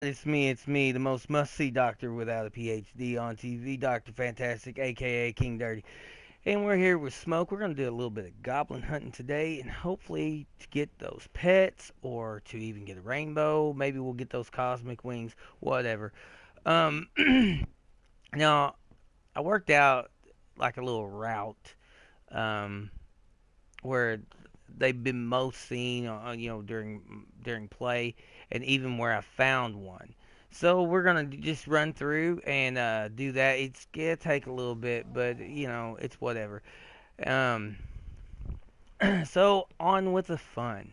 It's me, the most must-see doctor without a PhD on TV, Dr. Fantastic, aka King Dirty. And we're here with Smoke. We're going to do a little bit of goblin hunting today, and hopefully to get those pets, or to even get a rainbow. Maybe we'll get those cosmic wings, whatever. Um, now, I worked out like a little route um, where they've been most seen, during play, and even where I found one. So we're gonna just run through and do that. It's gonna take a little bit, but it's whatever. Um, so on with the fun.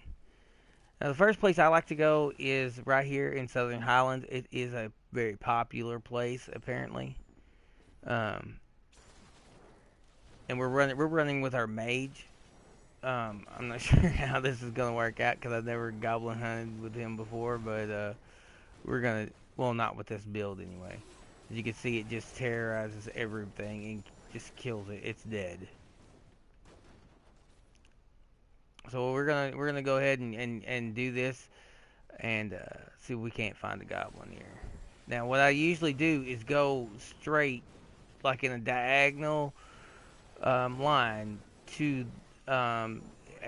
Now, the first place I like to go is right here in Southern Highlands. It is a very popular place, apparently. Um, and we're running with our mage. I'm not sure how this is gonna work out because I've never goblin hunted with him before, but we're gonna, well, not with this build anyway. As you can see, it just terrorizes everything and just kills it. It's dead. So we're gonna go ahead and do this and see if we can't find a goblin here. Now, what I usually do is go straight, like in a diagonal line to, I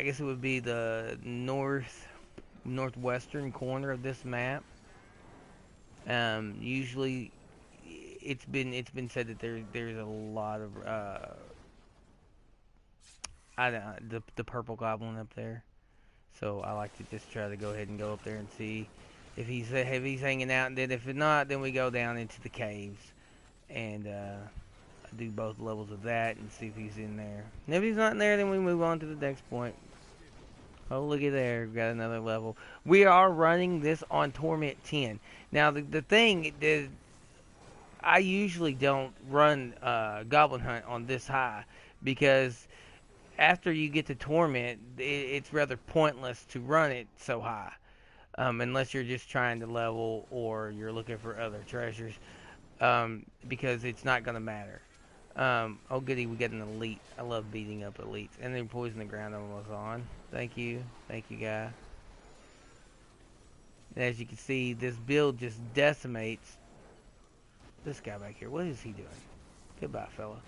guess it would be the northwestern corner of this map. Usually, it's been said that there's a lot of I don't know, the purple goblin up there. So I like to just try to go ahead and go up there and see if he's hanging out, and then if not, then we go down into the caves and do both levels of that and see if he's in there. And if he's not in there, then we move on to the next point. Oh, look at there, we've got another level. We are running this on Torment 10. Now, the thing that I usually don't run Goblin Hunt on this high because after you get to Torment, it's rather pointless to run it so high. Unless you're just trying to level or you're looking for other treasures, because it's not going to matter. Oh goody, we got an elite. I love beating up elites. And then poison the ground almost on. Thank you, guy. And as you can see, this build just decimates this guy back here. What is he doing? Goodbye, fella.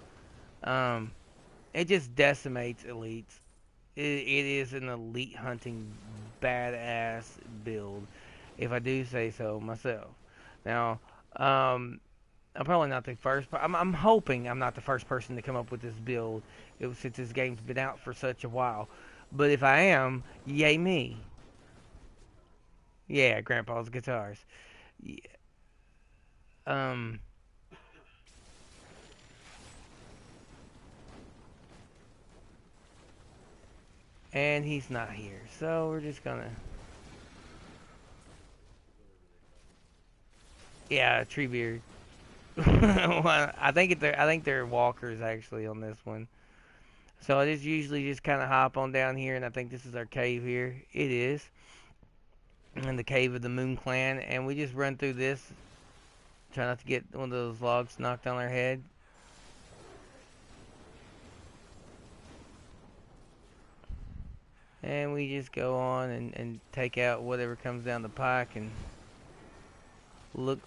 Um, it just decimates elites. It is an elite hunting badass build, if I do say so myself. Now, I'm probably not the first. I'm hoping I'm not the first person to come up with this build, since this game's been out for such a while. But if I am, yay me! Yeah, Grandpa's guitars. Yeah. Um, and he's not here, so we're just gonna. Yeah, Treebeard. Well, I think they're walkers actually on this one. So I just usually just kind of hop on down here, and I think this is our cave here. It is, in the cave of the Moon Clan, and we just run through this. Try not to get one of those logs knocked on our head. And we just go on and take out whatever comes down the pike and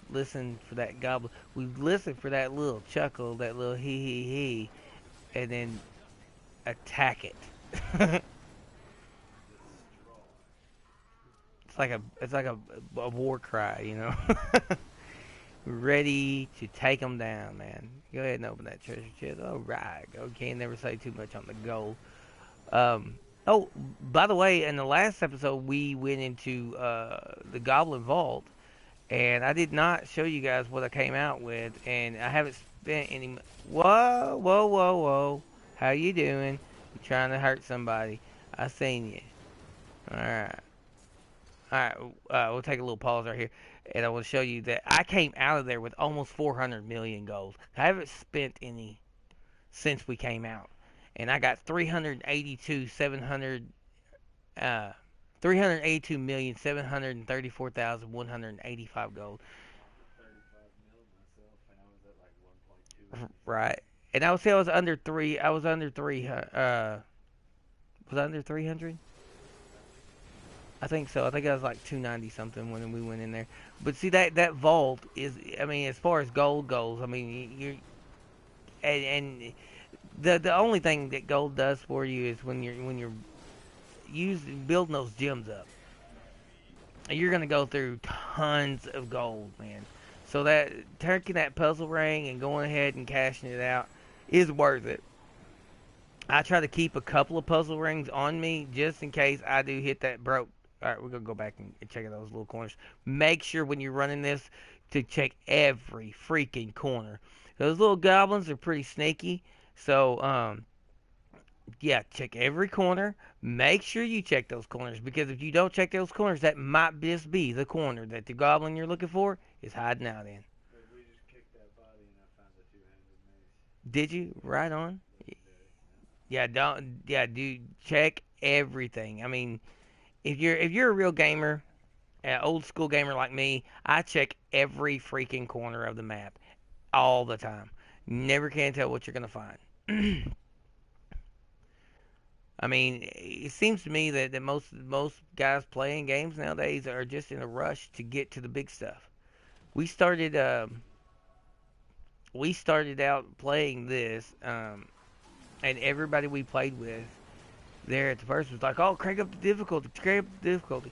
listen for that goblin. We listen for that little chuckle, that little hee hee hee, and then attack it. It's like a war cry, Ready to take them down, man. Go ahead and open that treasure chest. All right. Okay, never say too much on the gold. Um, oh, by the way, in the last episode, we went into the Goblin Vault, and I did not show you guys what I came out with, and I haven't spent any. Whoa, whoa, whoa, whoa! How you doing? You trying to hurt somebody? I seen you. All right, all right. We'll take a little pause right here, and I will show you that I came out of there with almost 400 million gold. I haven't spent any since we came out, and I got 382,734,185 gold. Right. And I would say I was under three. I was under 300. I think so. I think I was like 290 something when we went in there. But see that vault is, I mean, as far as gold goes, I mean, you're and the only thing that gold does for you is when you're using building those gems up. You're gonna go through tons of gold, man. So that taking that puzzle ring and going ahead and cashing it out is worth it. I try to keep a couple of puzzle rings on me just in case I do hit that broke. All right, we're gonna go back and check out those little corners. Make sure when you're running this to check every freaking corner. Those little goblins are pretty sneaky, so yeah, check every corner. Make sure you check those corners because if you don't check those corners, that might just be the corner that the goblin you're looking for is hiding out in. We just kicked that body and I found the two-handed mace. Did you? Right on. Yeah, don't. Yeah, dude. Check everything. I mean, if you're a real gamer, an old school gamer like me, I check every freaking corner of the map all the time. Never can tell what you're gonna find. I mean, it seems to me that most guys playing games nowadays are just in a rush to get to the big stuff. We started we started out playing this, and everybody we played with there at the first was like, "Oh, crank up the difficulty, crank up the difficulty."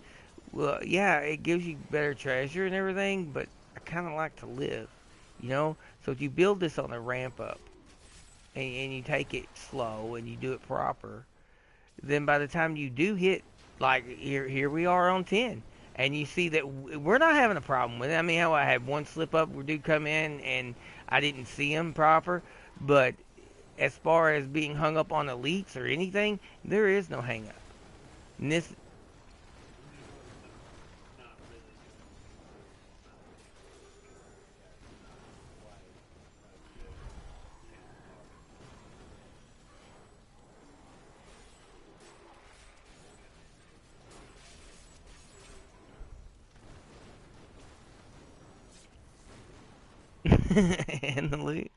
Well, yeah, it gives you better treasure and everything, but I kind of like to live, you know. So if you build this on a ramp up and you take it slow and you do it proper, then by the time you do hit, like here we are on 10, and you see that we're not having a problem with it. I mean, how I had one slip up where dude come in and I didn't see him proper, but as far as being hung up on elites or anything, there is no hang up. And this, and the loot.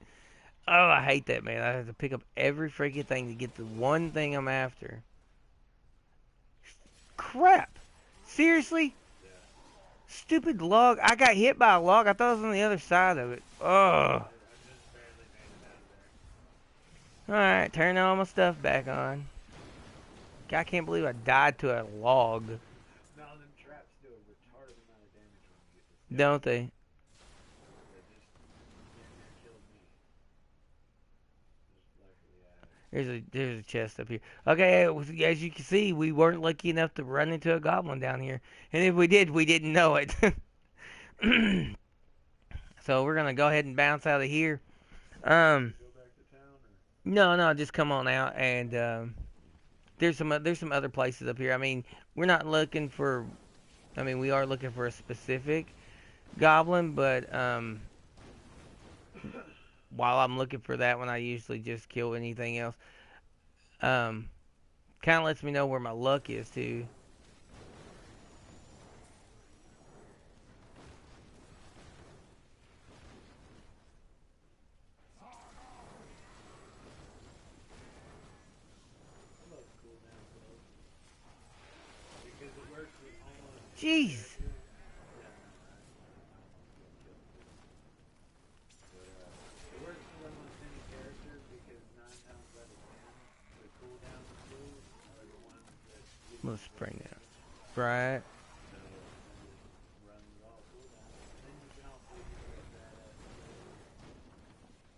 Oh, I hate that, man. I have to pick up every freaking thing to get the one thing I'm after. Crap. Seriously? Stupid log. I got hit by a log. I thought it was on the other side of it. Ugh. Alright, turn all my stuff back on. I can't believe I died to a log. Now them traps do a retarded amount of damage when you get this. Don't they? They just killed me. Just luckily There's a chest up here. Okay, as you can see, we weren't lucky enough to run into a goblin down here. And if we did, we didn't know it. So we're gonna go ahead and bounce out of here. go back to town or No, just come on out and there's some other places up here. I mean, we're not looking for. I mean, we are looking for a specific goblin, but while I'm looking for that one, I usually just kill anything else. Kind of lets me know where my luck is too. I love cooldown clothes because it works with almost any Jeez. character. Yeah, it works with almost any character because 9 times out of 10, the cooldown skills are the ones that give you Let's the bring most that. damage. Right. So just run it all cooldown. Then you can also use those badass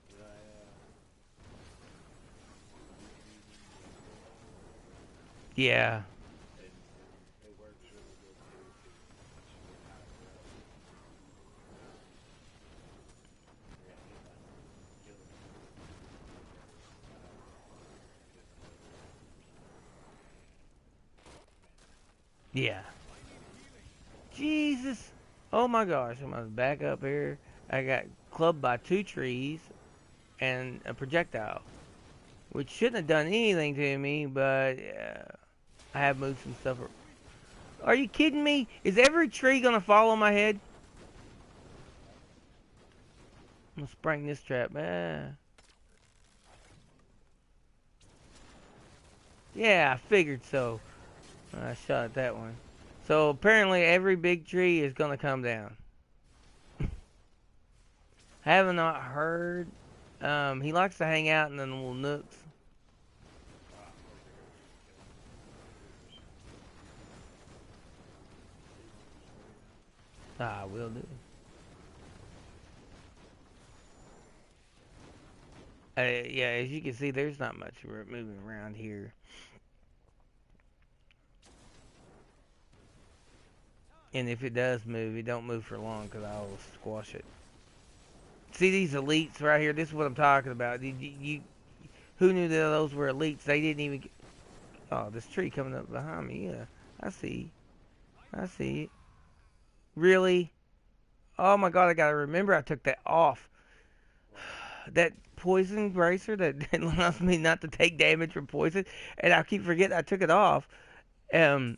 skills that I Yeah. it works really good too because once you get higher up, you're gonna hit by something, kill it. Yeah. Jesus. Oh my gosh. I'm gonna back up here. I got clubbed by 2 trees and a projectile, which shouldn't have done anything to me, but I have moved some stuff. Are you kidding me? Is every tree gonna fall on my head? I'm gonna spring this trap. Yeah, I figured so. I shot at that one. So apparently every big tree is gonna come down. Have not heard. He likes to hang out in the little nooks. Ah, will do. Yeah, as you can see, there's not much moving around here. And if it does move, it don't move for long because I will squash it. See these elites right here? This is what I'm talking about. Who knew that those were elites? They didn't even. Oh, this tree coming up behind me. Yeah, I see. I see it. Really? Oh my God! I gotta remember I took that off. That poison bracer that allows me not to take damage from poison, and I keep forgetting I took it off. Um,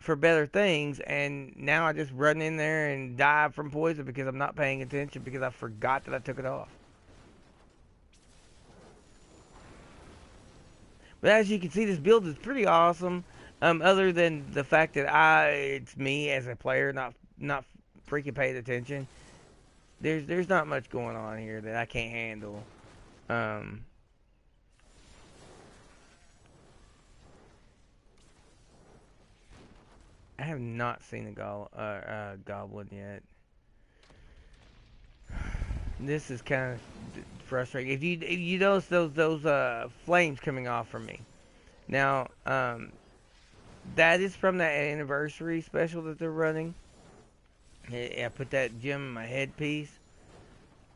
for better things, and now I just run in there and die from poison because I'm not paying attention because I forgot that I took it off. But as you can see, this build is pretty awesome. Other than the fact that it's me as a player not freaking paying attention. There's not much going on here that I can't handle. Um, I have not seen a goblin yet. This is kind of frustrating. If you notice those flames coming off from me now, that is from that anniversary special that they're running. I put that gem in my headpiece,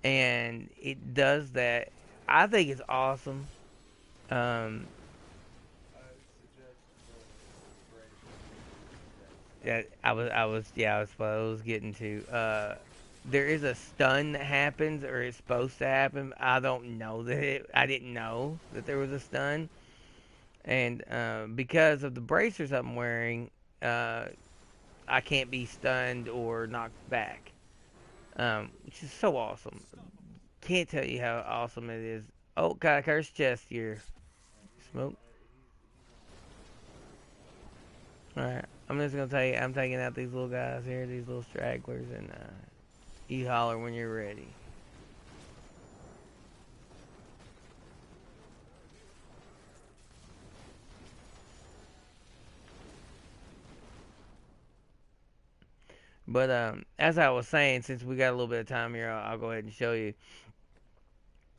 and it does that. I think it's awesome. Um, yeah, I was getting to. There is a stun that happens, or it's supposed to happen. I don't know I didn't know that there was a stun, and because of the bracers I'm wearing, uh, I can't be stunned or knocked back, which is so awesome. Can't tell you how awesome it is. Oh, got a cursed chest here. Smoke. Alright, I'm just gonna tell you, I'm taking out these little guys here, these little stragglers, and you holler when you're ready. But as I was saying, since we got a little bit of time here, I'll go ahead and show you.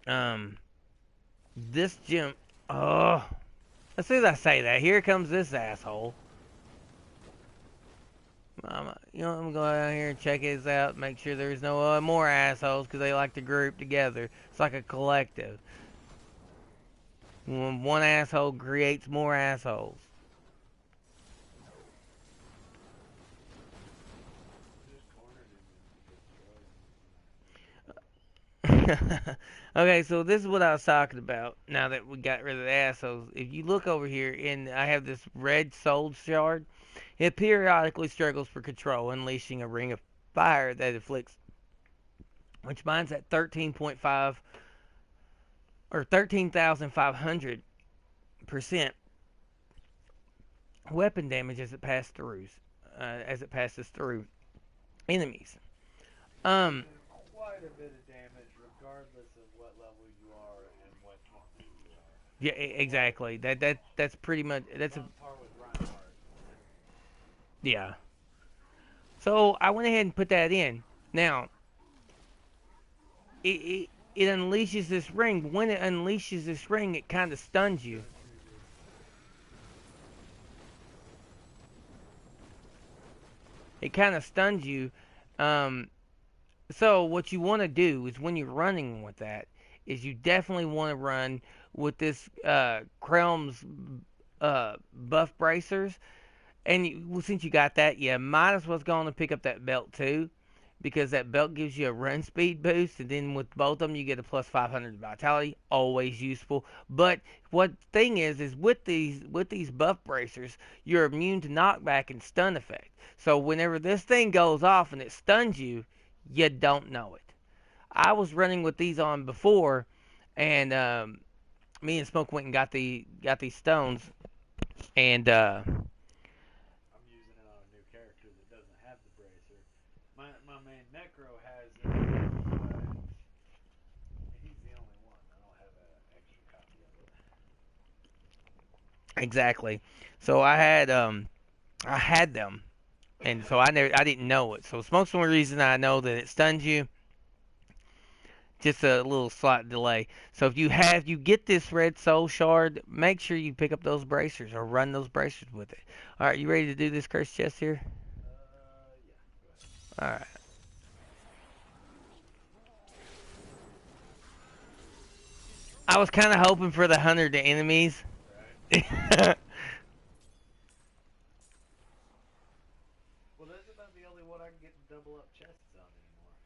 Um, this gym. Oh, as soon as I say that, here comes this asshole. I'm gonna go out here and check his out, make sure there's no more assholes, because they like to group together. It's like a collective. When one asshole creates more assholes. Okay, so this is what I was talking about. Now that we got rid of the assholes, if you look over here, and I have this red soul shard, it periodically struggles for control, unleashing a ring of fire that inflicts, which mine's at 13.5 or 13,500% weapon damage as it passes through enemies. Um, Quite a bit of damage, regardless of what level you are and what monster you are. yeah, exactly. That's pretty much that's a On par with Reinhardt. yeah. So I went ahead and put that in. Now it unleashes this ring. But when it unleashes this ring, it kind of stuns you. It kind of stuns you. Um, so what you want to do is when you're running with that, is you definitely want to run with this Krelm's buff bracers. And well, since you got that, you might as well go on and pick up that belt too, because that belt gives you a run speed boost, and then with both of them you get a plus 500 vitality, always useful. But what thing is with these buff bracers, you're immune to knockback and stun effect. So whenever this thing goes off and it stuns you, you don't know it. I was running with these on before, and me and Smoke went and got these stones, and my man Necro has it, but he's the only one. I don't have an extra copy of it. Exactly. So I had them, and so I didn't know it. So smoke's the only reason I know that it stuns you. Just a little slight delay. So if you get this red soul shard, make sure you pick up those bracers or run those bracers with it. All right, you ready to do this cursed chest here? Yeah. Go ahead. All right. I was kind of hoping for the 100 enemies. Right. Well, that's about the only one I can get double up chests on anymore.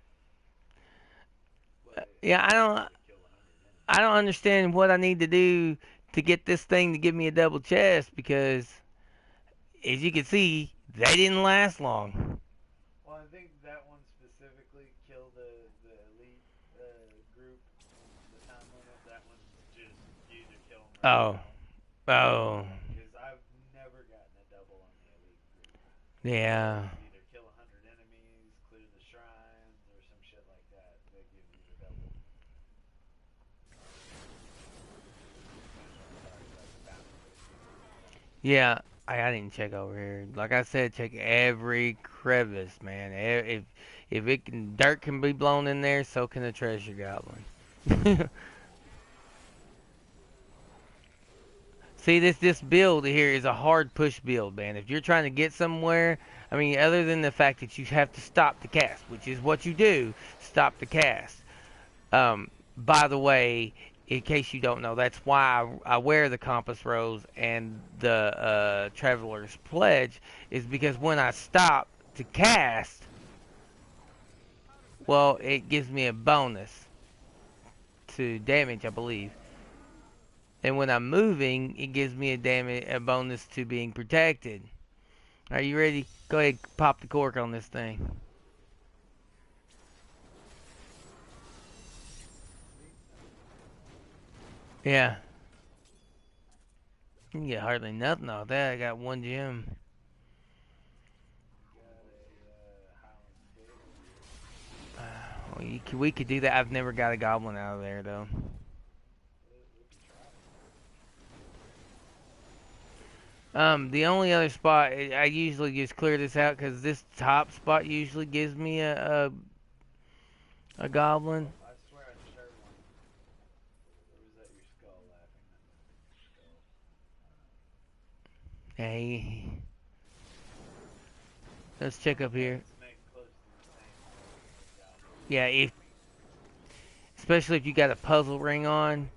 But Yeah, you can only kill 100 I enemies. don't understand what I need to do to get this thing to give me a double chest because, as you can see, they didn't last long. Well, I think that one specifically killed the elite group in the time limit. That one's just you either kill them or they Oh, don't. oh, Because I've never gotten a double on the elite group. yeah. It's either kill 100 enemies, clear the shrines, or some shit like that that gives you the double. Sorry about the bounty pushing. Yeah, I didn't check over here. Like I said, check every crevice, man. If it can, dirt can be blown in there, so can the treasure goblin. See, this build here is a hard push build, man. If you're trying to get somewhere, I mean, other than the fact that you have to stop the cast, which is what you do, stop the cast. By the way, in case you don't know, that's why I wear the compass rose and the traveler's pledge, is because when I stop to cast, well, it gives me a bonus to damage, I believe. And when I'm moving, it gives me a bonus to being protected. Are you ready? Go ahead, pop the cork on this thing. Yeah, you can get hardly nothing off that. I got one gem. Got a Highland Stable here. Well, we could do that. I've never got a goblin out of there though. We can try. The only other spot I usually just clear this out because this top spot usually gives me a goblin. Oh, I swear I just heard one. Or was that your skull laughing? That might have been your skull. Hey, let's check up Yeah, here. it's make close to the same goblin. Yeah, if especially if you got a puzzle ring on,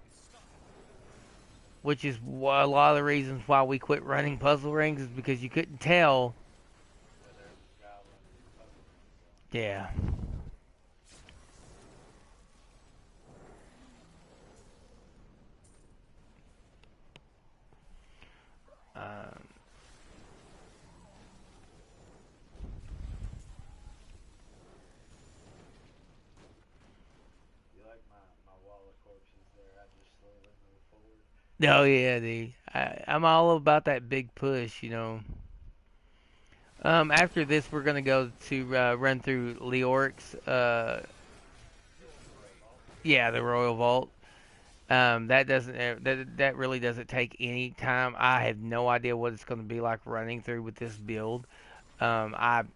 which is a lot of the reasons why we quit running puzzle rings is because you couldn't tell. Whether it was goblin or puzzle rings on. Yeah. Um, You like my wall of corpses there? I just slowly move forward. oh yeah, dude. I'm all about that big push, you know. After this, we're gonna go to run through Leoric's. Royal Vault. Yeah, the Royal Vault. That doesn't that really doesn't take any time. I have no idea what it's gonna be like running through with this build. I'm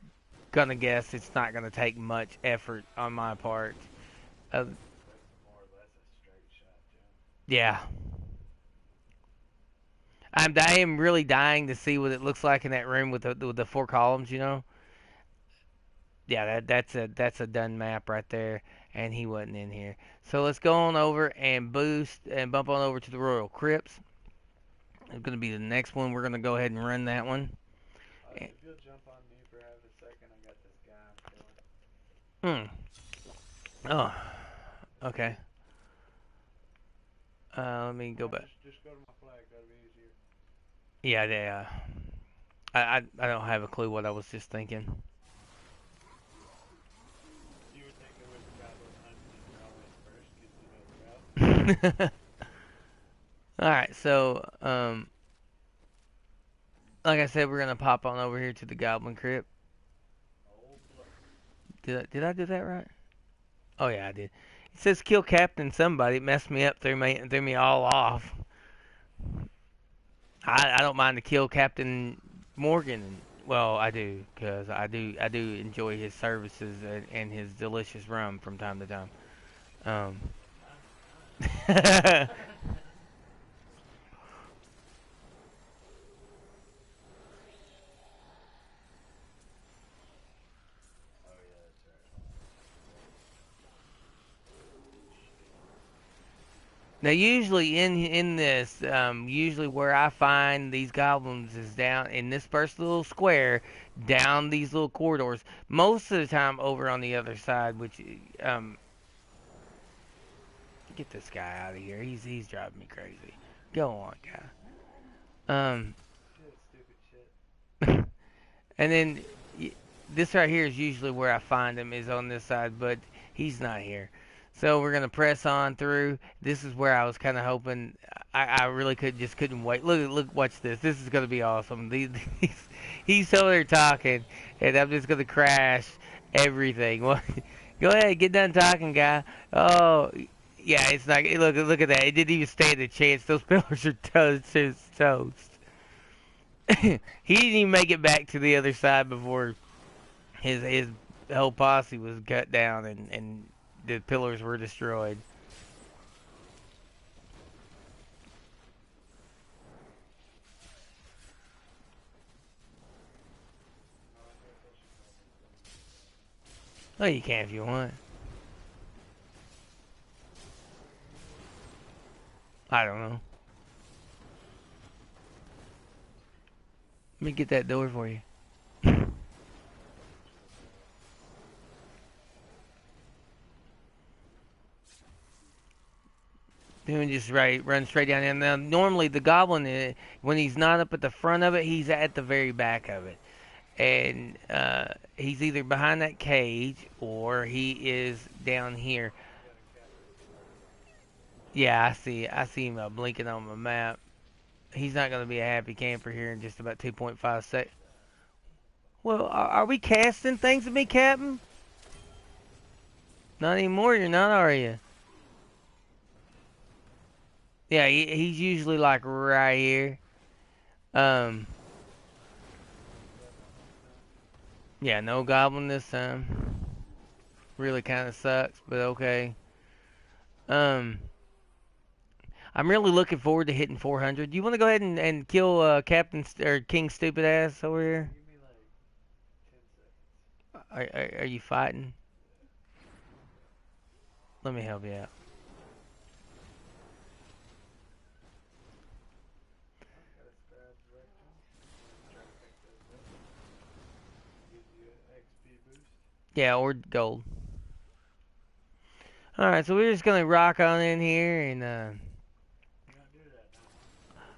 gonna guess it's not gonna take much effort on my part. Uh, That's more or less a straight shot jump. yeah, I am really dying to see what it looks like in that room with the four columns. You know. Yeah, that's a done map right there, and he wasn't in here. So let's go on over and boost and bump on over to the Royal Crypts. It's gonna be the next one. We're gonna go ahead and run that one. If you'll jump on me for half a second, I got this guy I'm killing. Hmm. Oh, okay. Let me go No, back. just go to my flag. That'll be easier. Yeah, yeah. I don't have a clue what I was just thinking. You would think it was Goblin Hunting. You're always first because you know the route. All right, so like I said, we're gonna pop on over here to the Goblin Crypt. Old blood. Did I do that right? Oh yeah, I did. It says kill Captain somebody. It messed me up, threw me all off. I don't mind to kill Captain Morgan. Well, I do because I do enjoy his services and his delicious rum from time to time. Um, Oh yeah, that's right. Hold on. Now, usually in this, usually where I find these goblins is down in this first little square, down these little corridors. Most of the time, over on the other side, which get this guy out of here. He's driving me crazy. Go on, guy. Shit, stupid shit. And then this right here is usually where I find him is on this side, but he's not here. So we're gonna press on through. This is where I was kind of hoping. I really couldn't wait. Look, watch this. This is gonna be awesome. He's over there talking, and I'm just gonna crash everything. Well, go ahead, get done talking, guy. Oh, yeah, it's not. Look at that. It didn't even stand a chance. Those pillars are toast. He didn't even make it back to the other side before his whole posse was cut down and the pillars were destroyed. No, I think I should probably go. Oh, you can if you want. I don't know. Let me get that door for you. Then just run straight down there. Now, normally the goblin, when he's not up at the front of it, he's at the very back of it, and he's either behind that cage or he is down here. You got a captain spotted. Yeah, I see him blinking on my map. He's not going to be a happy camper here in just about 2.5 seconds. Well, are we casting things at me, Captain? Not anymore, you're not, are you? Yeah, he's usually like right here. Um, yeah, no goblin this time. Really kind of sucks, but okay. Um, I'm really looking forward to hitting 400. You want to go ahead and kill or King Stupid Ass over here? Give me like 10 seconds. Are you fighting? Let me help you out. Oh, got a scribe rectum. Try to pick those up. Gives you an XP boost. Yeah, or gold. All right, so we're just gonna rock on in here, and You don't do that no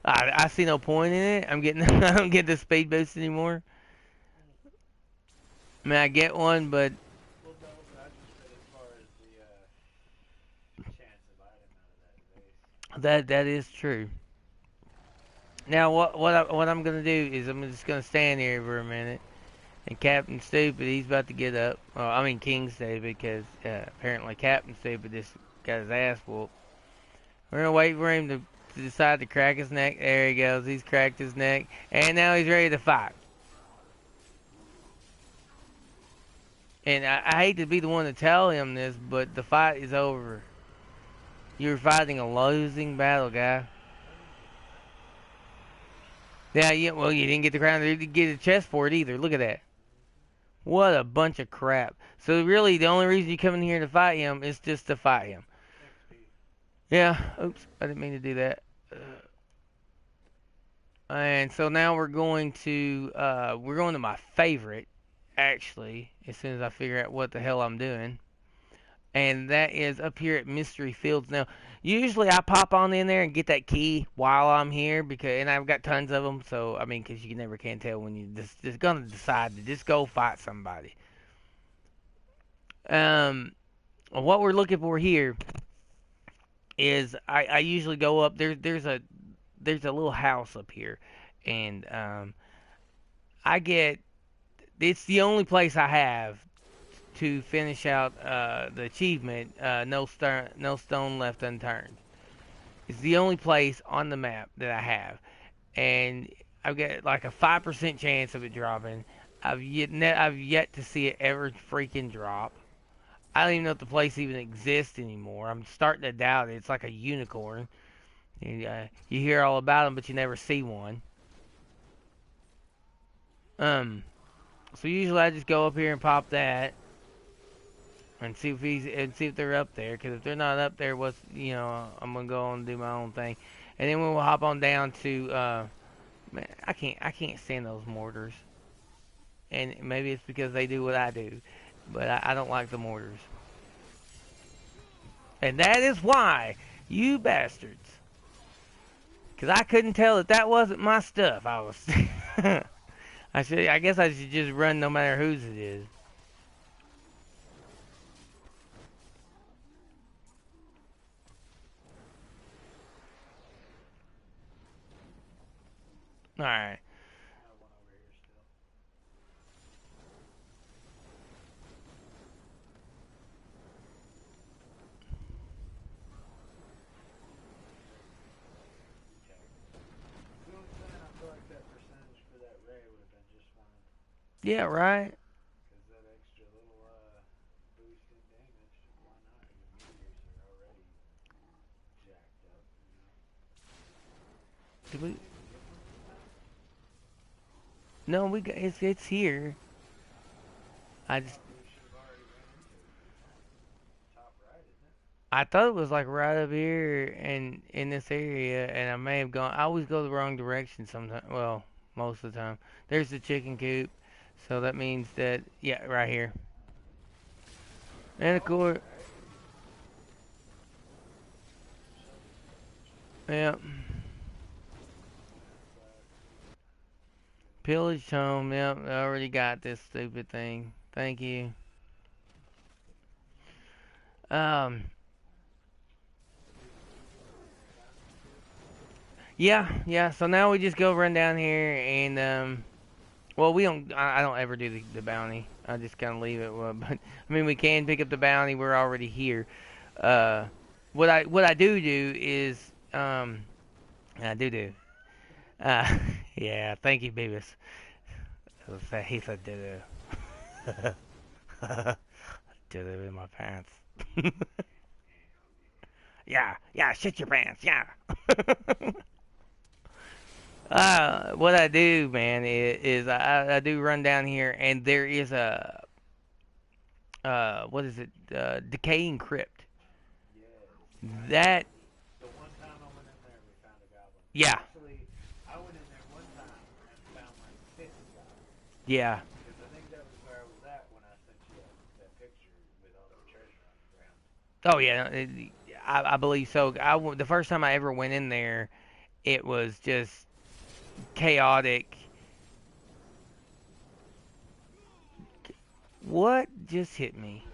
more. I see no point in it. I'm getting I don't get the speed boost anymore. I mean, I get one, but Well, no, but I just read as far as the chance of item out of that vase. that is true. Now, what I'm gonna do is I'm just gonna stand here for a minute, and Captain Stupid, he's about to get up. Well, I mean King Stupid, because apparently Captain Stupid just got his ass whooped. We're gonna wait for him to decide to crack his neck. There he goes. He's cracked his neck, and now he's ready to fight. And I hate to be the one to tell him this, but the fight is over. You're fighting a losing battle, guy. Yeah, well, you didn't get the crown. You didn't get a chest for it either. Look at that. What a bunch of crap. So really, the only reason you come in here to fight him is just to fight him. XP. Yeah. Oops, I didn't mean to do that. And so now we're going to my favorite, actually, as soon as I figure out what the hell I'm doing. And that is up here at Mystery Fields. Now, usually I pop on in there and get that key while I'm here, and I've got tons of them. So I mean, because you never can tell when you just gonna decide to just go fight somebody. What we're looking for here is I usually go up there's a little house up here, and I get it's the only place I have to finish out the achievement, no stone left unturned. It's the only place on the map that I have, and I've got like a 5% chance of it dropping. I've yet to see it ever freaking drop. I don't even know if the place even exists anymore. I'm starting to doubt it. It's like a unicorn. You hear all about them, but you never see one. Um, so usually I just go up here and pop that and see if they're up there. Because if they're not up there, I'm gonna go on and do my own thing, and then we'll hop on down to man, I can't stand those mortars, and maybe it's because they do what I do, but I don't like the mortars, and that is why you bastards. Because I couldn't tell that wasn't my stuff. I was. I guess I should just run no matter whose it is. All right. See what I'm saying? I feel like that percentage for that ray would have been just fine. Yeah. Right. Because that extra little boost in damage, why not? Your meteors are already jacked up, you know? Did we? Didn't even get one this time? No, we got it's here. I I just thought we should have already ran into it. It's on top right, isn't it? I thought it was like right up here and in this area, and I may have gone. I always go the wrong direction sometimes. Well, most of the time. There's the chicken coop, so that means that yeah, right here. And of Oh, course, alright. Shelby's cottage. yeah, That's sweet. pillaged home. Yep, I already got this stupid thing. Thank you. Um, yeah, yeah. So now we just go run down here and well, we don't. I don't ever do the bounty. I just kind of leave it. Well, but I mean, we can pick up the bounty. We're already here. Uh, what I do is I do. Uh, yeah. Thank you, Beavis. He said do do in my pants. Yeah, yeah. Shit your pants. Yeah. What I do, man, is I do run down here, and there is a what is it? Decaying crypt. Yes. That The one time I went in there, we found a goblin. yeah, Actually, I went in there one time and found like 50 goblins. yeah. Because I think that was where I was at when I sent you that picture with all the treasure on the ground. Oh yeah, I believe so. The first time I ever went in there, it was just chaotic. What just hit me?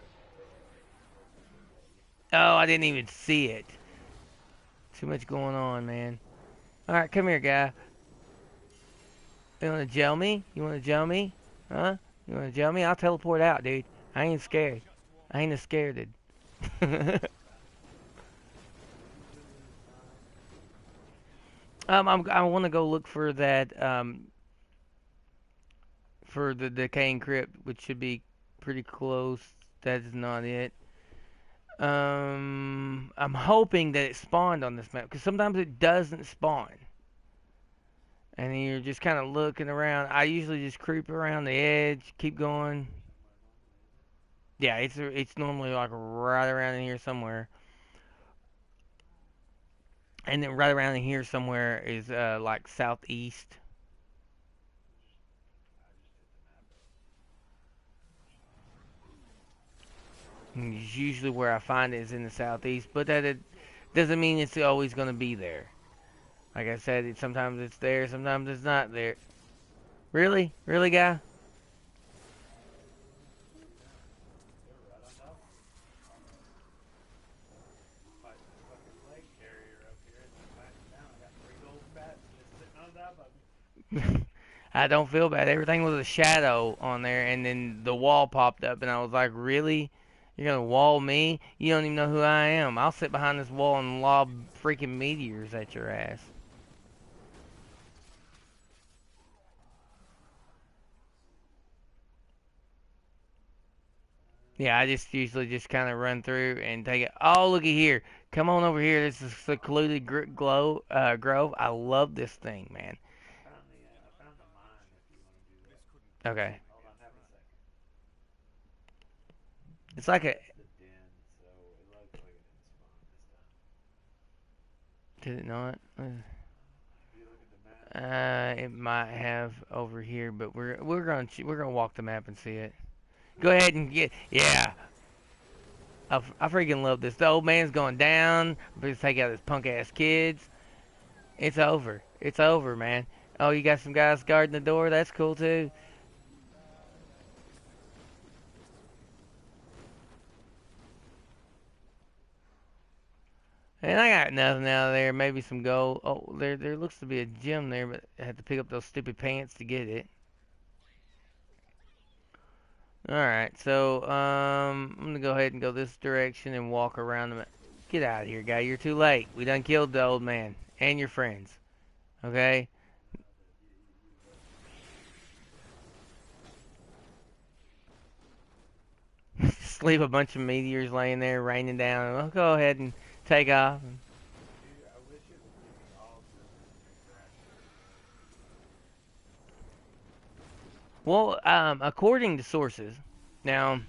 Oh, I didn't even see it. Too much going on, man. All right, come here, guy. You wanna gel me? You wanna gel me? Huh? You wanna gel me? I'll teleport out, dude. I ain't scared. I ain't scared, dude. I want to go look for that for the decaying crypt, which should be pretty close. That is not it. I'm hoping that it spawned on this map because sometimes it doesn't spawn, and then you're just kind of looking around. I usually just creep around the edge, keep going. Yeah, it's normally like right around in here somewhere, and then right around in here somewhere is like southeast. And it's usually where I find it is in the southeast, but that it doesn't mean it's always going to be there. Like I said, sometimes it's there, sometimes it's not there. Really? Really, guy? They're right on top of me. Fighting this fucking plague carrier up here and they're fighting down. I got three golden bats just sitting on top of me. I don't feel bad. Everything was a shadow on there, and then the wall popped up, and I was like, really? You're gonna wall me? You don't even know who I am. I'll sit behind this wall and lob freaking meteors at your ass. Yeah, I just usually just kind of run through and take it. Oh, looky here. Come on over here. This is secluded grove. I love this thing, man. I found the mine if you want to do that. Okay. Hold on, have a second. It's like a. It's the den, so it looks like it didn't spawn this time. Did it not? If you look at the map, It might have over here, but we're gonna walk the map and see it. Go ahead and get. Yeah, I freaking love this. The old man's going down. Let's take out his punk ass kids. It's over. It's over, man. Oh, you got some guys guarding the door. That's cool too. And I got nothing out of there. Maybe some gold. Oh, there looks to be a gem there, but I had to pick up those stupid pants to get it. All right, so I'm gonna go ahead and go this direction and walk around the. Get out of here, guy. You're too late. We done killed the old man and your friends. Okay. Just leave a bunch of meteors laying there raining down. We'll go ahead and take off. dude, I wish it would give me all the interaction. Well, according to sources, now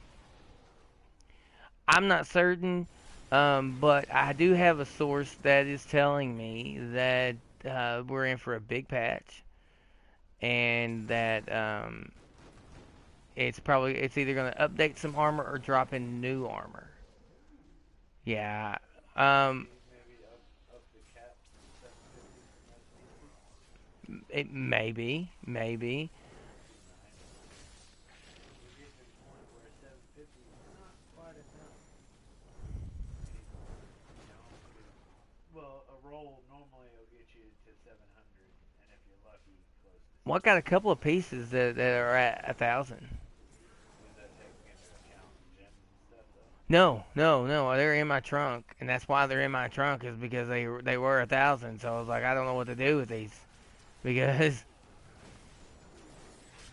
I'm not certain, but I do have a source that is telling me that we're in for a big patch, and that it's either going to update some armor or drop in new armor. Yeah. Um, Maybe up the cap to 750 for most pieces. it maybe. That'd be nice. We're getting to the point where 750 is not quite enough anymore. You know, because well, a roll normally will get you to 700, and if you're lucky, close to Well, I got a 600. couple of pieces that are at 1,000. Was that taking into account gems and stuff though? No. They're in my trunk, and that's why they're in my trunk is because they were 1,000. So I was like, I don't know what to do with these because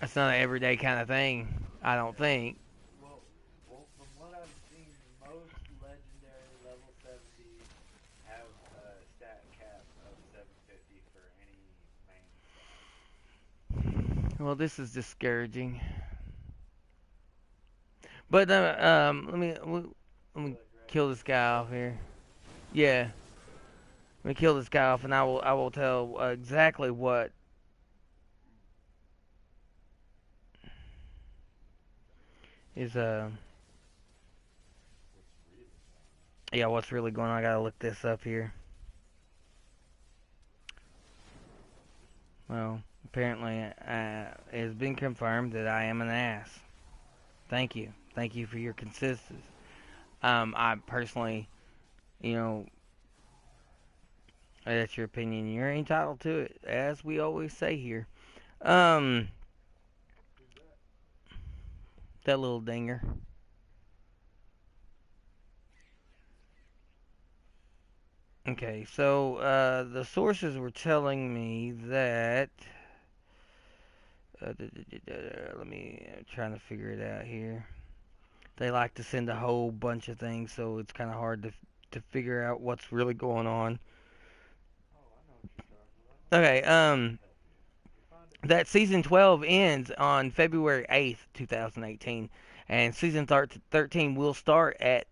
that's not an everyday kind of thing. I don't Yeah. think. Well, from what I've seen, most legendary level 70s have a stat cap of 750 for any main stat. Well, this is discouraging. But let me What, kill Dragon? this guy off here. Yeah, let me kill this guy off, and I will tell exactly what is What's really going on? yeah what's really going on. I gotta look this up here. Well, apparently it has been confirmed that I am an ass. Thank you for your consistency. I personally, you know, that's your opinion. You're entitled to it, as we always say here. Um, Who's that? that little dinger. Okay, so the sources were telling me that. Let me trying to figure it out here. They like to send a whole bunch of things, so it's kind of hard to figure out what's really going on. Oh, I know what you're talking about. Okay, Let me help you. You found it? that season 12 ends on February 8th, 2018, and season 13 will start at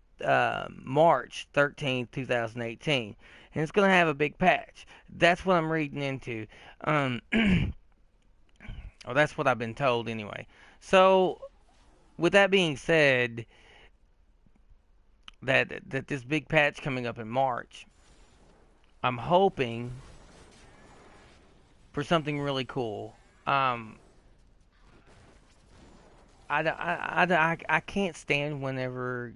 March 13th, 2018, and it's going to have a big patch. That's what I'm reading into. Um, or that's what I've been told anyway. So, with that being said, that this big patch coming up in March, I'm hoping for something really cool. Um, I can't stand whenever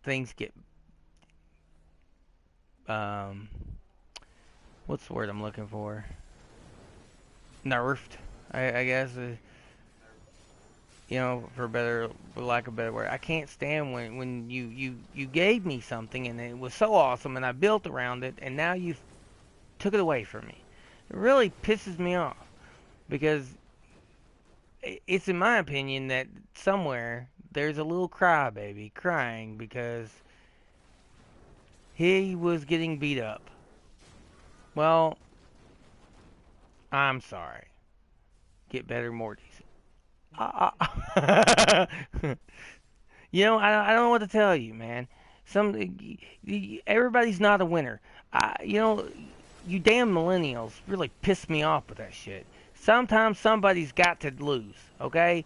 things get um what's the word I'm looking for? Nerfed. I guess. You know, for lack of a better word, I can't stand when you gave me something and it was so awesome and I built around it and now you took it away from me. It really pisses me off because it's in my opinion that somewhere there's a little crybaby crying because he was getting beat up. Well, I'm sorry. Get better, more decent. You know, I don't know what to tell you, man. Some everybody's not a winner. You know, you damn millennials really piss me off with that shit. Sometimes somebody's got to lose, okay?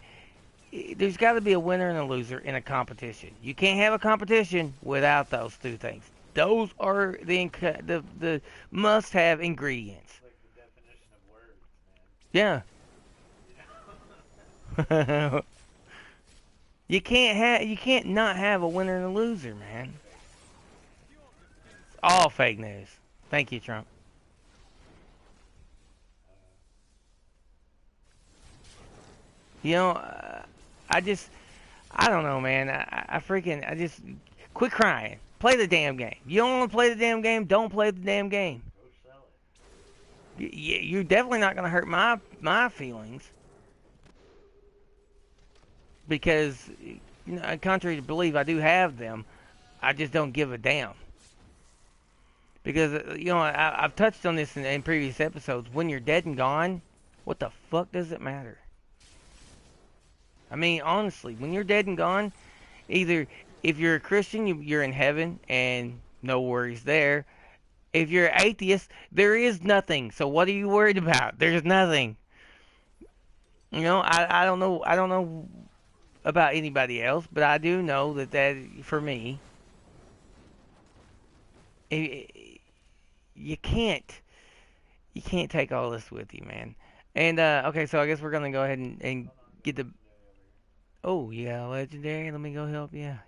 There's got to be a winner and a loser in a competition. You can't have a competition without those two things. Those are the must-have ingredients. It's like the definition of words, Yeah. You can't not have a winner and a loser, man. It's all fake news. Thank you, Trump. You know, I just I don't know, man. I just quit crying. Play the damn game. You don't want to play the damn game? Don't play the damn game. Go sell You're definitely not going to hurt my feelings because, you know, contrary to belief, I do have them. I just don't give a damn because you know I've touched on this in previous episodes. When you're dead and gone, what the fuck does it matter? I mean, honestly, when you're dead and gone, either if you're a Christian, you're in heaven and no worries there. If you're an atheist, there is nothing. So what are you worried about? There's nothing. You know, I don't know about anybody else, but I do know that for me, you can't you can't take all this with you, man. And okay, so I guess we're gonna go ahead and get the. Oh, yeah, legendary. Let me go help you out.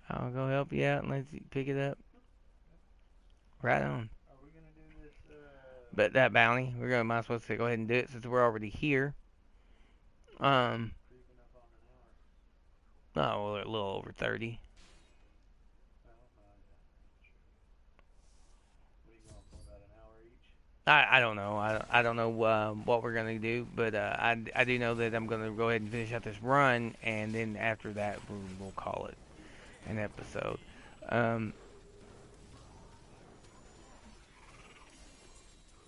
I'll go help you out and let's pick it up. Right on. Are we gonna do this? But that bounty, we're gonna might as well say go ahead and do it since we're already here. Um, Creeping up on an hour. oh, we're a little over 30. Well, yeah. What are you going for? About an hour each? I don't know. I don't know what we're gonna do, but I do know that I'm gonna go ahead and finish out this run, and then after that we'll call it an episode. Um,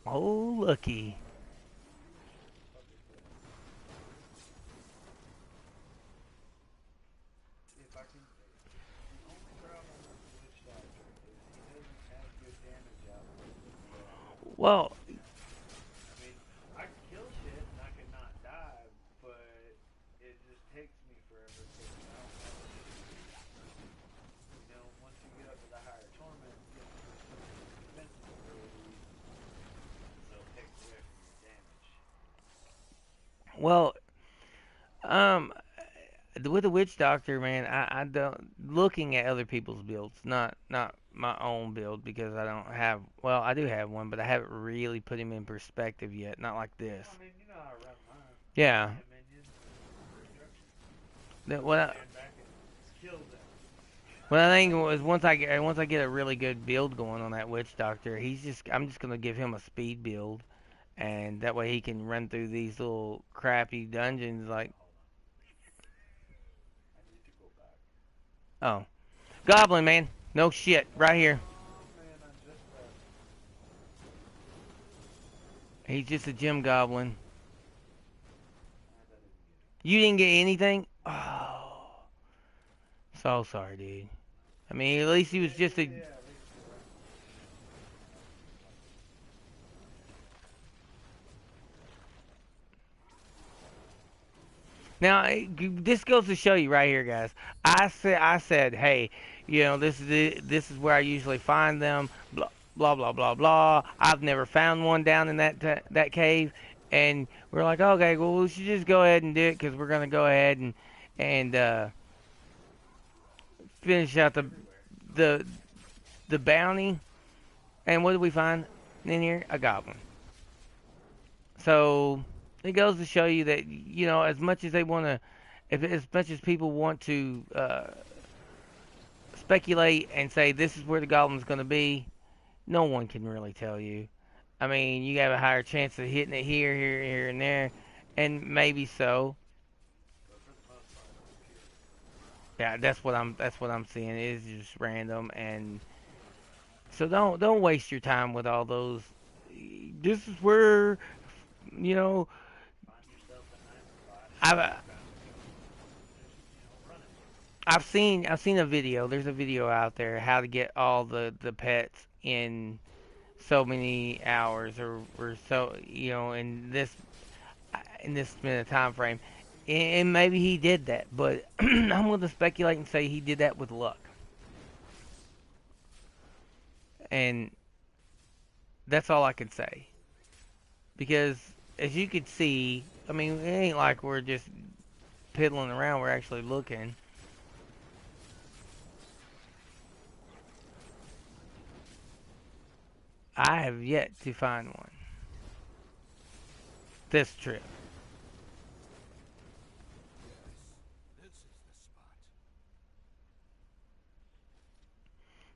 oh, looky. If I can, the only problem with the witch doctor is he doesn't have good damage output. Well, I mean, I can kill shit and I can not die, but it just takes me forever because I don't have you know, once you get up to the higher torment, you get some of the defensive abilities, so it takes away from your damage. well, um, with the witch doctor, man, I don't looking at other people's builds, not my own build because I don't have. Well, I do have one, but I haven't really put him in perspective yet. Not like this. I mean, you know how I run mine. Yeah. And minions and destruction. That, Just what stand back and kill them. What I think was once I get a really good build going on that witch doctor, I'm just gonna give him a speed build, and that way he can run through these little crappy dungeons like. I need to go back. Oh, Goblin man, no shit, right here. Oh man, I'm just He's just a gym goblin. that didn't get it. You didn't get anything? Oh, so sorry, dude. I mean, at least he was just a. Yeah, at least you're right. Now, this goes to show you right here, guys. I said, hey, you know, this is where I usually find them. Blah blah blah blah blah. I've never found one down in that cave, and we're like, okay, well, we should just go ahead and do it because we're gonna go ahead and finish out the the bounty. And what did we find in here? A goblin. So It goes to show you that as much as they want to, if as much as people want to speculate and say this is where the goblin's going to be, no one can really tell you. I mean, you have a higher chance of hitting it here, here, here, and there, and maybe so. Yeah, that's what I'm seeing. It's just random, and so don't waste your time with all those. This is where you know I've I've seen a video. There's a video out there how to get all the pets in so many hours or so in this minute time frame. And maybe he did that, but I'm going to speculate and say he did that with luck. And that's all I can say. Because as you can see, I mean, it ain't like we're just piddling around, we're actually looking. I have yet to find one this trip.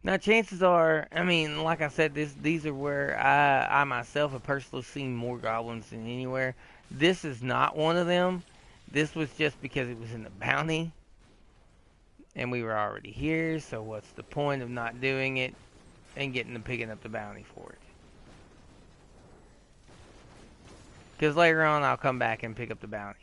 Now, chances are, I mean, like I said, these are where I myself have personally seen more goblins than anywhere. This is not one of them. This was just because it was in the bounty, and we were already here. So what's the point of not doing it and getting to picking up the bounty for it? Because later on, I'll come back and pick up the bounty.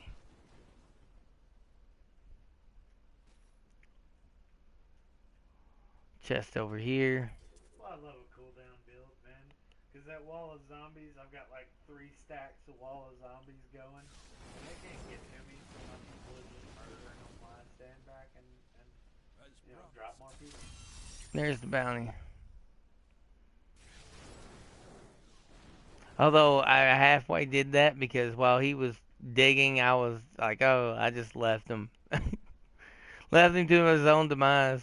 Chest over here. Well, I love a cooldown build, man. Because that wall of zombies, I've got like 3 stacks of wall of zombies going. And they can't get to me, so my people are just murdering them while I stand back and drop more people. There's the bounty. Although I halfway did that because while he was digging, I was like, oh, I just left him. Left him to his own demise.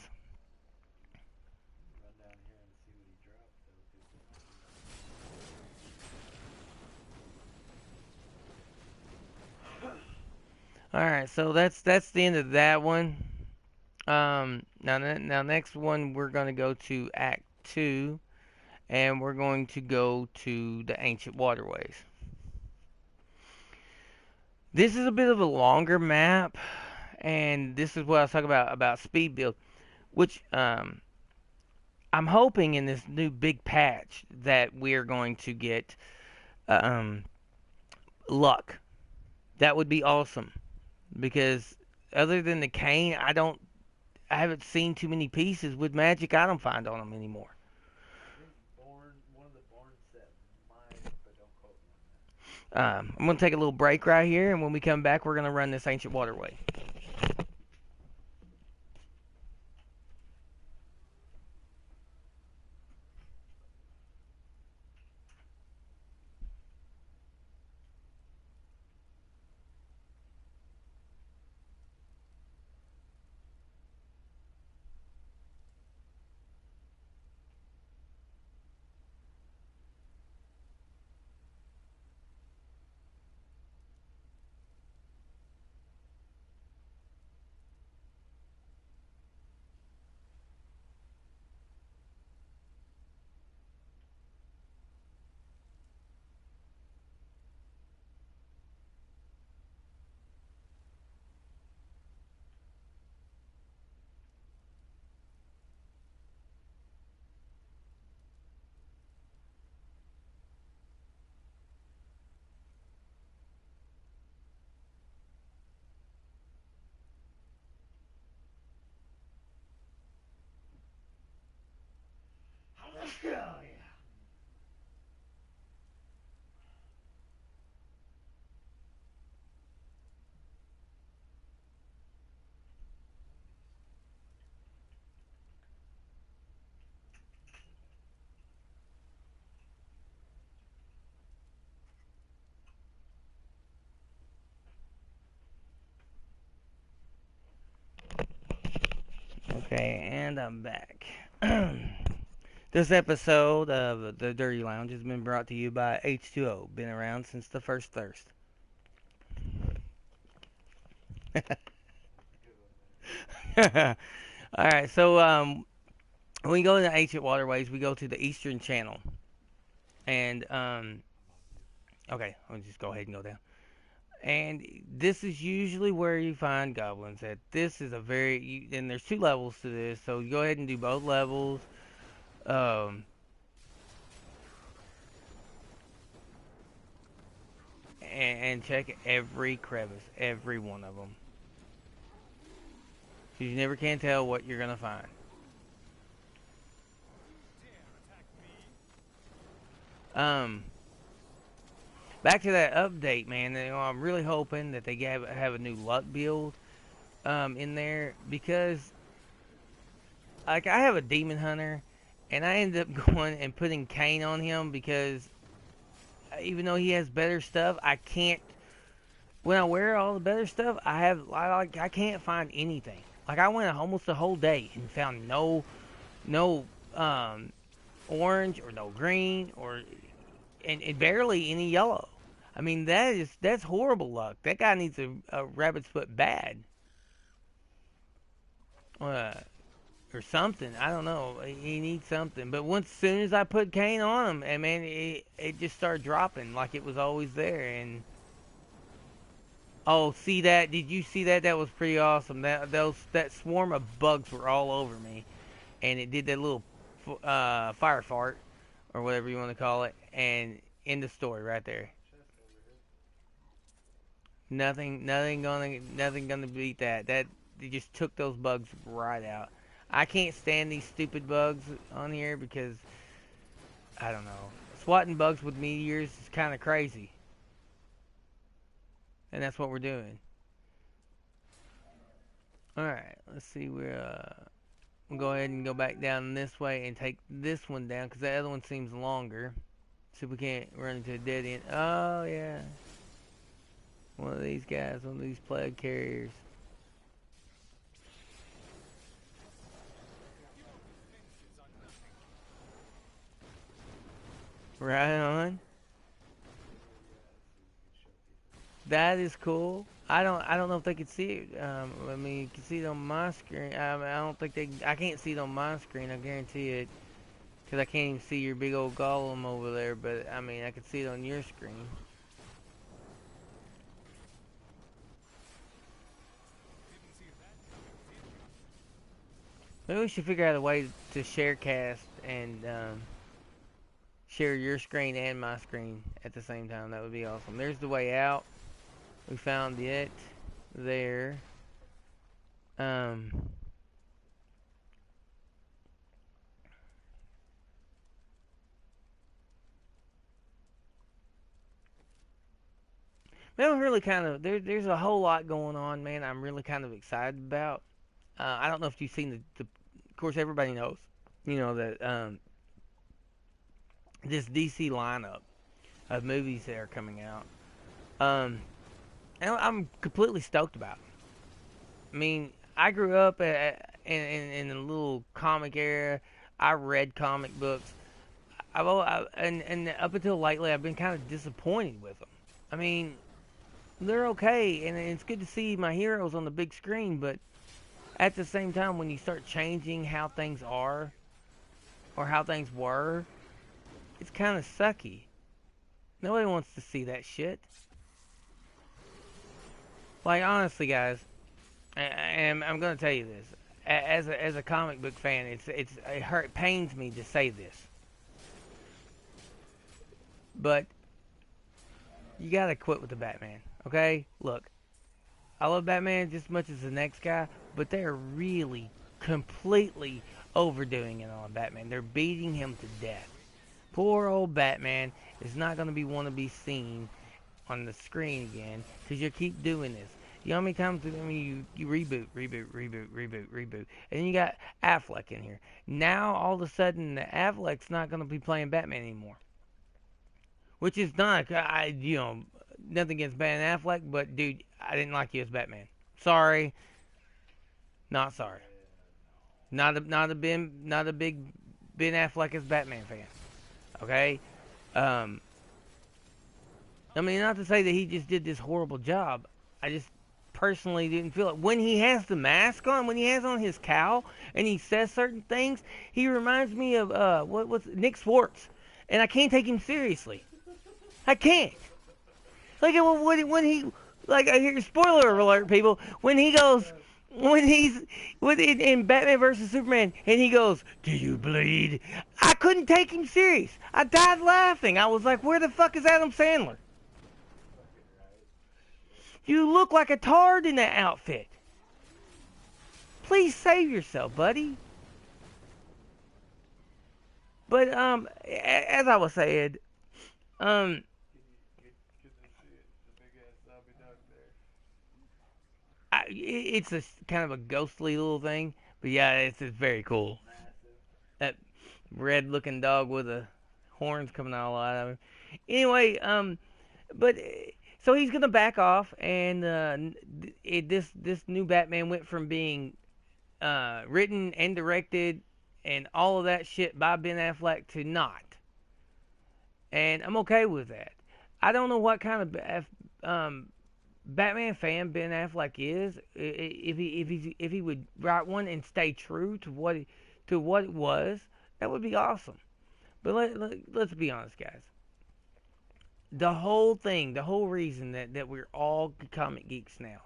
Run down here and see what he dropped, Alright, so that's the end of that one. Now next one we're gonna go to Act 2, and we're going to go to the ancient waterways. This is a bit of a longer map, and this is what I was talking about speed build, which I'm hoping in this new big patch that we're going to get um, luck. That would be awesome because other than the cane, I haven't seen too many pieces with magic I don't find on them anymore. one of the Born set might, but don't quote me on that. I'm going to take a little break right here, and when we come back, we're going to run this ancient waterway. Oh, yeah. Okay, and I'm back. This episode of the Durty Lounge has been brought to you by H2O. Been around since the first thirst. Good one, man. All right, so when we go to the ancient waterways, we go to the Eastern Channel, and okay, I'll just go ahead and go down. And this is usually where you find goblins. At this is a and there's two levels to this, so you go ahead and do both levels. Um, and check every crevice, every one of them. You never can tell what you're gonna find. Um, Back to that update, man. I'm really hoping that they have a new luck build in there because like I have a demon hunter and I ended up going and putting Kane on him because even though he has better stuff, I can't. When I wear all the better stuff, I can't find anything. Like I went almost the whole day and found no orange or no green or and barely any yellow. I mean that's horrible luck. That guy needs a rabbit's foot bad. Uh, or something. I don't know. He needs something. But once, as soon as I put Kane on him, and man, it just started dropping like it was always there. And oh, see that? Did you see that? That was pretty awesome. That swarm of bugs were all over me, and it did that little fire fart or whatever you want to call it, and end the story right there. Chest over here. Nothing gonna beat that. That they just took those bugs right out. I can't stand these stupid bugs on here because I don't know. Swatting bugs with meteors is kind of crazy, and that's what we're doing. All right, let's see. We'll go ahead and go back down this way and take this one down because the other one seems longer. See if we can't run into a dead end. Oh yeah, one of these guys, one of these plague carriers. Right on. That is cool. I don't know if they could see it. I mean, you can see it on my screen. I don't think they. I can't see it on my screen. I guarantee it, because I can't even see your big old golem over there. But I mean, I can see it on your screen. Maybe we should figure out a way to share cast and share your screen and my screen at the same time. That would be awesome. There's the way out. We found it there. Um, man, I'm really kind of there's a whole lot going on, man. I'm really kind of excited about. I don't know if you've seen of course, everybody knows, that this DC lineup of movies that are coming out. Um, and I'm completely stoked about it. I mean, I grew up in a little comic era. I read comic books. And up until lately, I've been kind of disappointed with them. I mean, they're okay, and it's good to see my heroes on the big screen. But at the same time, when you start changing how things are or how things were, it's kind of sucky. Nobody wants to see that shit. Like honestly, guys, and I'm gonna tell you this. As a comic book fan, it pains me to say this, but you gotta quit with the Batman. Okay, look, I love Batman just as much as the next guy, but they're really completely overdoing it on Batman. They're beating him to death. Poor old Batman is not gonna want to be seen on the screen again because you keep doing this. You know how many times you reboot, and then you got Affleck in here. Now all of a sudden Affleck's not going to be playing Batman anymore, which is not nothing against Ben Affleck, but dude, I didn't like you as Batman. Sorry, not sorry. Not a big Ben Affleck as Batman fan. Okay, um, I mean not to say that he just did this horrible job. I just personally didn't feel it. When he has the mask on, when he has on his cowl, and he says certain things, he reminds me of what's Nick Swartz, and I can't take him seriously. I can't. Like when he, like, I hear, spoiler alert, people, when he goes, when he's in Batman versus Superman, and he goes, "Do you bleed?" I couldn't take him serious. I died laughing. I was like, "Where the fuck is Adam Sandler? You look like a tard in that outfit. Please save yourself, buddy." But as I was saying, um, it's a kind of a ghostly little thing, but yeah, it's very cool. That red-looking dog with the horns coming all out of him. Anyway, but so he's gonna back off, and this new Batman went from being written and directed and all of that shit by Ben Affleck to not, and I'm okay with that. I don't know what kind of Batman fan Ben Affleck is. If he would write one and stay true to what it was, that would be awesome. But let's be honest, guys. The whole thing, the whole reason that we're all comic geeks now,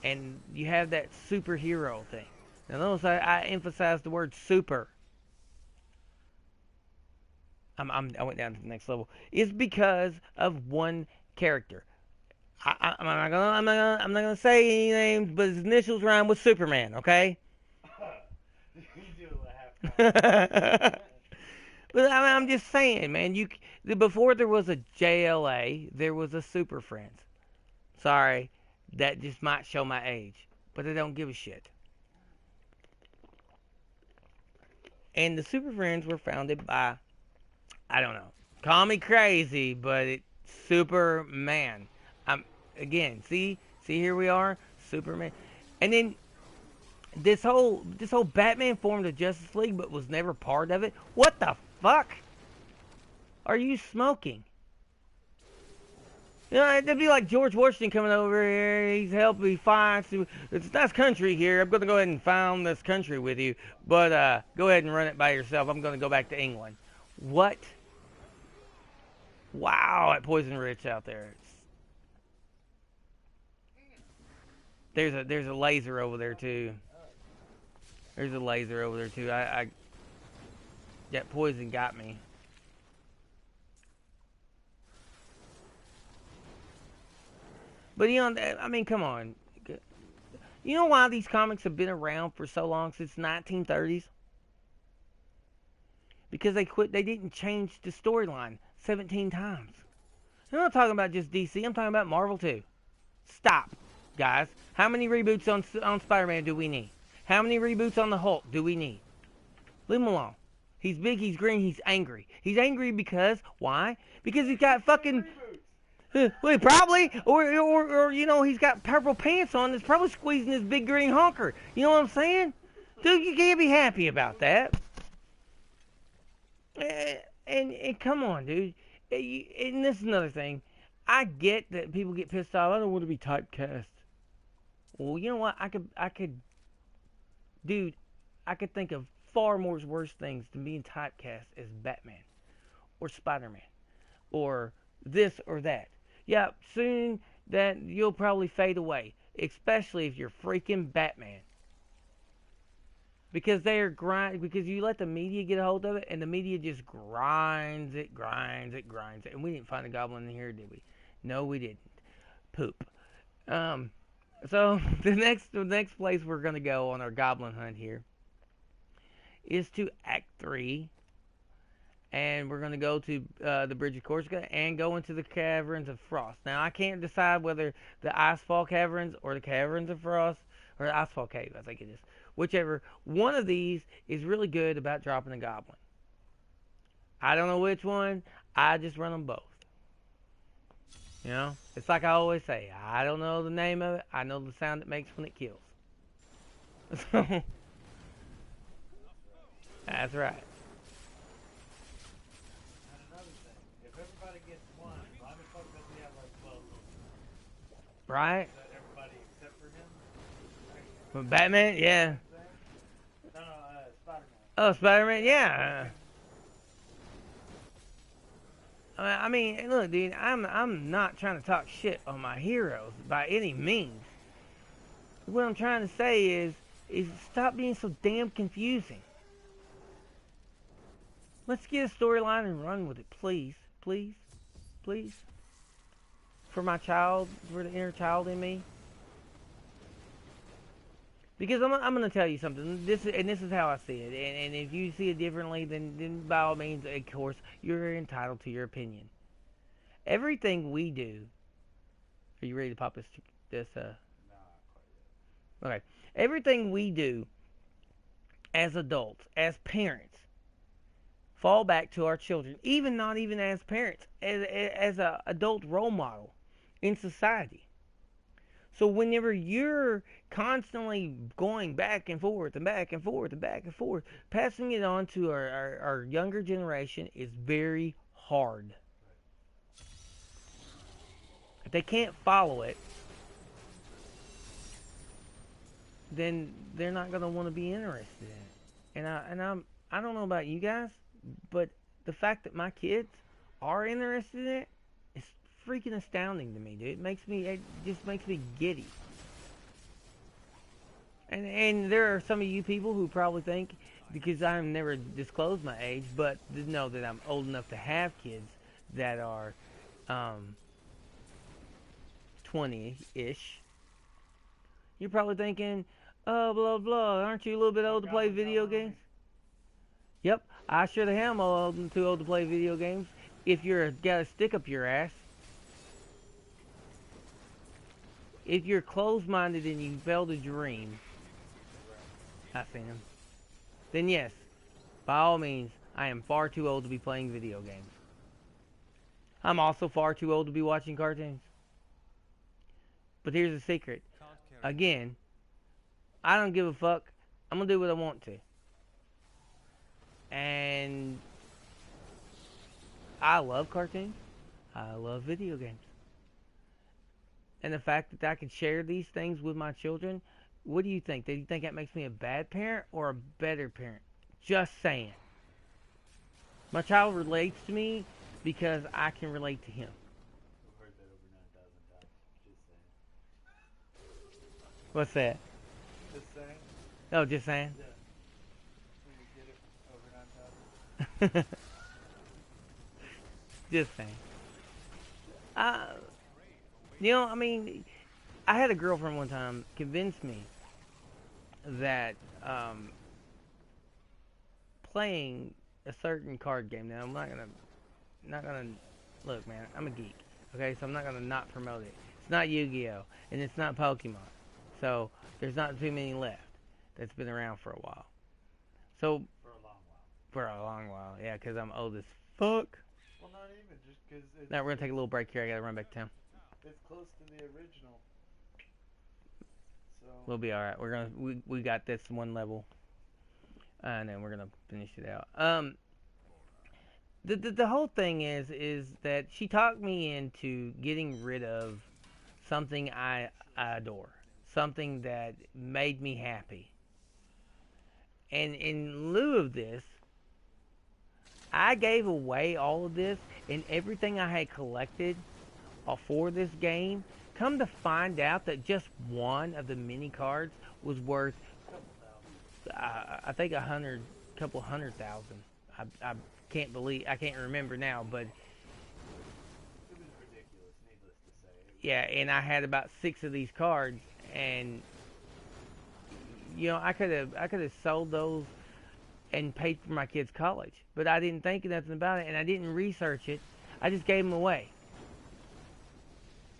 and you have that superhero thing. Now notice I emphasize the word super. I went down to the next level. Is because of one character. I'm not gonna say any names, but his initials rhyme with Superman. Okay. But I'm just saying, man. Before there was a JLA, there was a Super Friends. Sorry, that just might show my age, but I don't give a shit. And the Super Friends were founded by, I don't know, call me crazy, but it's Superman. Again, see here we are, Superman, and then this whole Batman formed a Justice League, but was never part of it. What the fuck are you smoking? You know, it'd be like George Washington coming over here. He's helped me find. It's a nice country here. I'm going to go ahead and found this country with you. But go ahead and run it by yourself. I'm going to go back to England. What? Wow, that Poison Rich out there. There's a laser over there too. There's a laser over there too. That poison got me. But you know, I mean, come on. You know why these comics have been around for so long, since 1930s? Because they didn't change the storyline 17 times. I'm not talking about just DC, I'm talking about Marvel too. Stop, guys. How many reboots on Spider-Man do we need? How many reboots on the Hulk do we need? Leave him alone. He's big, he's green, he's angry. He's angry because, why? Because he's got fucking... Well, probably, or you know, he's got purple pants on that's probably squeezing his big green honker. You know what I'm saying? Dude, you can't be happy about that. And come on, dude. And this is another thing. I get that people get pissed off. I don't want to be typecast. Well, you know what? Dude, I could think of far more worse things than being typecast as Batman or Spider-Man or this or that. Yeah, soon that you'll probably fade away, especially if you're freaking Batman. Because because you let the media get a hold of it, and the media just grinds it. And we didn't find a goblin in here, did we? No, we didn't. Poop. So the next place we're gonna go on our goblin hunt here is to Act 3. And we're going to go to the Bridge of Corsica and go into the Caverns of Frost. Now, I can't decide whether the Icefall Caverns or the Caverns of Frost, or the Icefall Cave, I think it is. Whichever. One of these is really good about dropping a goblin. I don't know which one. I just run them both. You know? It's like I always say. I don't know the name of it. I know the sound it makes when it kills. So, that's right. Right? Batman, yeah. No, Spider-Man. Oh, Spider-Man, yeah. I mean, look, dude, I'm not trying to talk shit on my heroes by any means. What I'm trying to say is stop being so damn confusing. Let's get a storyline and run with it, please, please, please. For my child, for the inner child in me. Because I'm gonna tell you something. This is how I see it. And if you see it differently, then by all means, of course, you're entitled to your opinion. Everything we do. Are you ready to pop this? Okay. Everything we do as adults, as parents, fall back to our children. Even not even as parents, as a adult role model in society. So whenever you're constantly going back and forth and back and forth and back and forth, passing it on to our younger generation is very hard. If they can't follow it, then they're not going to want to be interested in it. I don't know about you guys, but the fact that my kids are interested in it is freaking astounding to me, dude. It just makes me giddy. And there are some of you people who probably think, because I've never disclosed my age, but know that I'm old enough to have kids that are 20-ish. You're probably thinking, oh, blah, blah, aren't you a little bit old to play video games? Yep, I sure the hell am too old to play video games. If you're got a stick up your ass. If you're closed-minded and you fail to dream, I've seen them, then yes, by all means, I am far too old to be playing video games. I'm also far too old to be watching cartoons. But here's the secret. Again, I don't give a fuck. I'm gonna do what I want to. And I love cartoons. I love video games. And the fact that I can share these things with my children, what do you think? Do you think that makes me a bad parent or a better parent? Just saying. My child relates to me because I can relate to him. I've heard that over 9,000 times. Just saying. What's that? Just saying? Oh, just saying? Yeah. When you get it over 9,000. Just saying. I mean, I had a girlfriend one time convince me that playing a certain card game. Now I'm not gonna look, man. I'm a geek, okay? So I'm not gonna not promote it. It's not Yu-Gi-Oh, and it's not Pokemon. So there's not too many left that's been around for a while. So For a long while. for a long while, yeah, because I'm old as fuck. Well, not even just because. Now we're gonna take a little break here. I gotta run back to town. It's close to the original. So. We'll be all right. We got this one level, and then we're gonna finish it out. The whole thing is that she talked me into getting rid of something I adore, something that made me happy, and in lieu of this, I gave away all of this and everything I had collected for this game. Come to find out that just one of the mini cards was worth, I think couple hundred thousand. I can't remember now, but It was ridiculous, needless to say. yeah, and I had about 6 of these cards, and I could have sold those and paid for my kids' college, but I didn't think nothing about it, and I didn't research it. I just gave them away.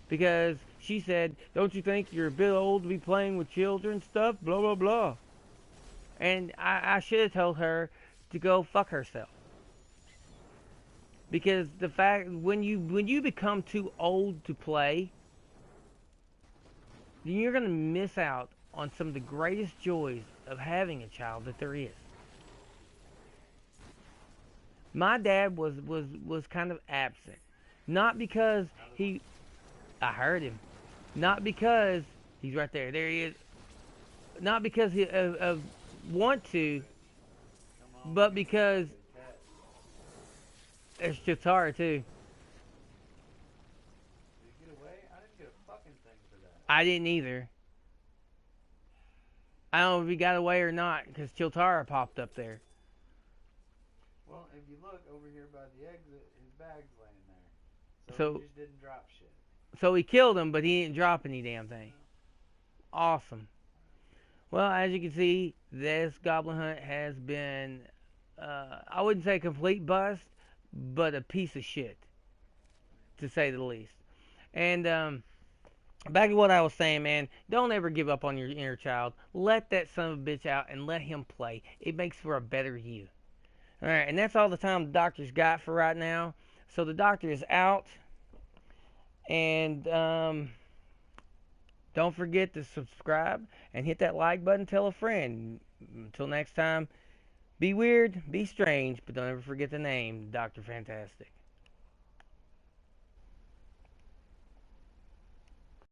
Because she said, don't you think you're a bit old to be playing with children stuff? Blah, blah, blah. And I should have told her to go fuck herself. Because the fact, when you become too old to play, then you're going to miss out on some of the greatest joys of having a child that there is. My dad was kind of absent. Not because I heard him. Not because he's right there. There he is. not because he want to, Come on, but man. You because get a cat. it's Chitara too. Did it get away? I didn't get a fucking thing for that. I didn't either. I don't know if he got away or not because Chiltara popped up there. Well, if you look over here by the exit, his bag's laying there. So he So just didn't drop shit. so he killed him, but he didn't drop any damn thing. Awesome. Well, as you can see, this goblin hunt has been, I wouldn't say complete bust, but a piece of shit, to say the least. And back to what I was saying, man, don't ever give up on your inner child. Let that son of a bitch out and let him play. It makes for a better you. Alright, and that's all the time the doctor's got for right now. So the doctor is out. And don't forget to subscribe and hit that like button. Tell a friend. Until next time, be weird, be strange, but don't ever forget the name, Dr. Fantastic.